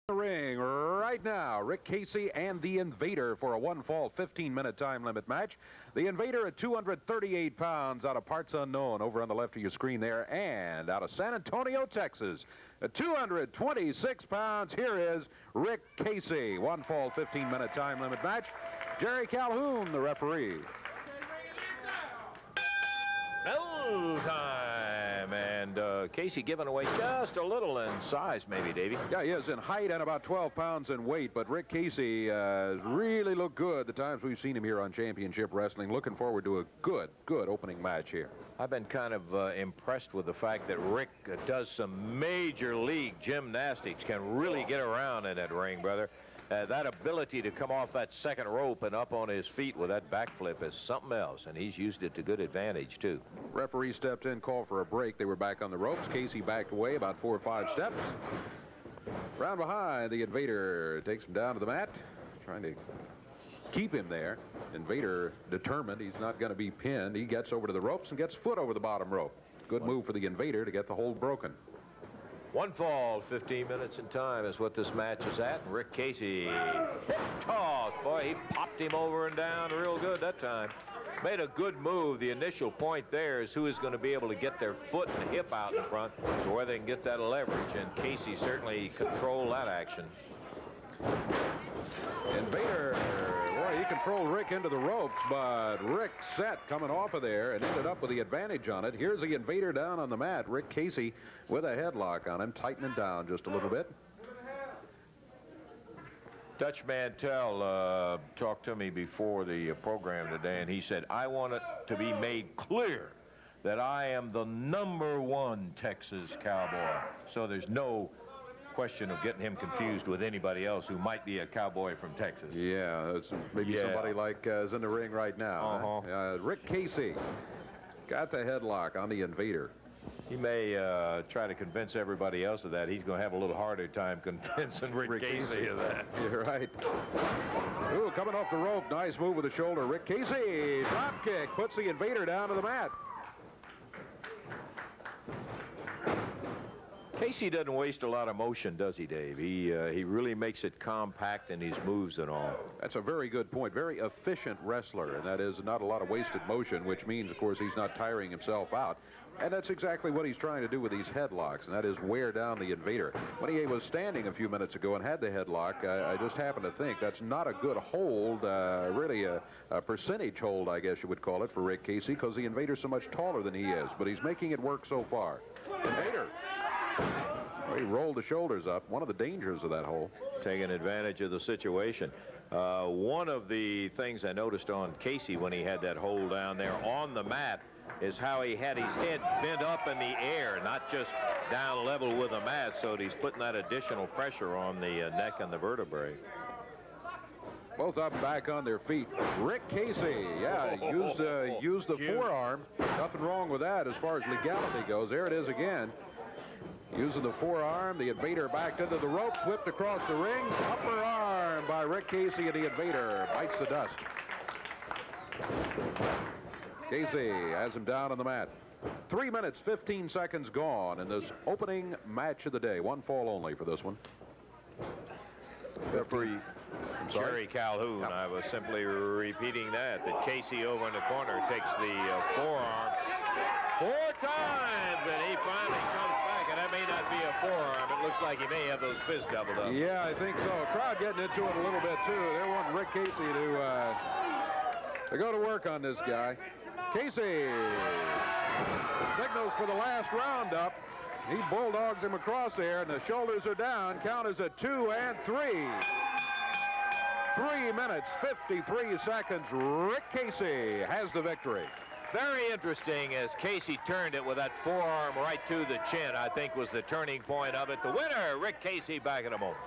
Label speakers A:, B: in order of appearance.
A: The ring right now, Rick Tracy and the Invader for a one-fall 15-minute time limit match. The Invader at 238 pounds out of parts unknown over on the left of your screen there, and out of San Antonio, Texas at 226 pounds, here is Rick Tracy. One-fall 15-minute time limit match. Jerry Calhoun, the referee.
B: Bell time, and Casey giving away just a little in size, maybe, Davey.
A: Yeah, he is in height and about 12 pounds in weight, but Rick Tracy really looked good the times we've seen him here on Championship Wrestling. Looking forward to a good opening match here.
B: I've been kind of impressed with the fact that Rick does some major league gymnastics, can really get around in that ring, brother. That ability to come off that second rope and up on his feet with that backflip is something else, and he's used it to good advantage, too.
A: Referee stepped in, called for a break. They were back on the ropes. Casey backed away about 4 or 5 steps. Round behind, the Invader takes him down to the mat, trying to keep him there. Invader determined he's not going to be pinned. He gets over to the ropes and gets foot over the bottom rope. Good move for the Invader to get the hold broken.
B: One fall, 15 minutes in time is what this match is at. And Rick Tracy, hip toss. Boy, he popped him over and down real good that time. Made a good move. The initial point there is who is going to be able to get their foot and hip out in front to where they can get that leverage. And Casey certainly controlled that action.
A: Invader, boy, he controlled Rick into the ropes, but Rick set coming off of there and ended up with the advantage on it. Here's the Invader down on the mat. Rick Tracy with a headlock on him, tightening down just a little bit.
B: Dutch Mantel talked to me before the program today, and he said, I want it to be made clear that I am the #1 Texas Cowboy. So there's no question of getting him confused with anybody else who might be a cowboy from Texas.
A: Yeah, it's maybe somebody like is in the ring right now. Rick Tracy got the headlock on the Invader.
B: He may try to convince everybody else of that. He's going to have a little harder time convincing Rick Tracy of that.
A: You're right. Ooh, coming off the rope. Nice move with the shoulder. Rick Tracy, drop kick, puts the Invader down to the mat.
B: Casey doesn't waste a lot of motion, does he, Dave? He really makes it compact in his moves and all.
A: That's a very good point. Very efficient wrestler, and that is not a lot of wasted motion, which means, of course, he's not tiring himself out. And that's exactly what he's trying to do with these headlocks, and that is wear down the Invader. When he was standing a few minutes ago and had the headlock, I just happened to think that's not a good hold, really a percentage hold, I guess you would call it, for Rick Tracy, because the Invader's so much taller than he is, but he's making it work so far. Invader. Well, he rolled the shoulders up. One of the dangers of that hole.
B: Taking advantage of the situation. One of the things I noticed on Casey when he had that hold down there on the mat is how he had his head bent up in the air, not just down level with the mat, so he's putting that additional pressure on the neck and the vertebrae.
A: Both up and back on their feet. Rick Tracy, yeah, used the forearm. Nothing wrong with that as far as legality goes. There it is again. Using the forearm, the Invader backed into the ropes, whipped across the ring. Upper arm by Rick Tracy, and the Invader bites the dust. Tracy has him down on the mat. 3 minutes, 15 seconds gone in this opening match of the day. One fall only for this one.
B: Referee Jerry Calhoun. I was simply repeating that Casey over in the corner takes the forearm 4 times, and he finally comes back, and that may not be a forearm. It looks like he may have those fists doubled up.
A: Yeah, I think so. Crowd getting into it a little bit, too. They want Rick Tracy to go to work on this guy. Tracy signals for the last roundup. He bulldogs him across there, and the shoulders are down. Count is at 2 and 3. 3 minutes, 53 seconds. Rick Tracy has the victory.
B: Very interesting as Casey turned it with that forearm right to the chin, I think was the turning point of it. The winner, Rick Tracy, back in a moment.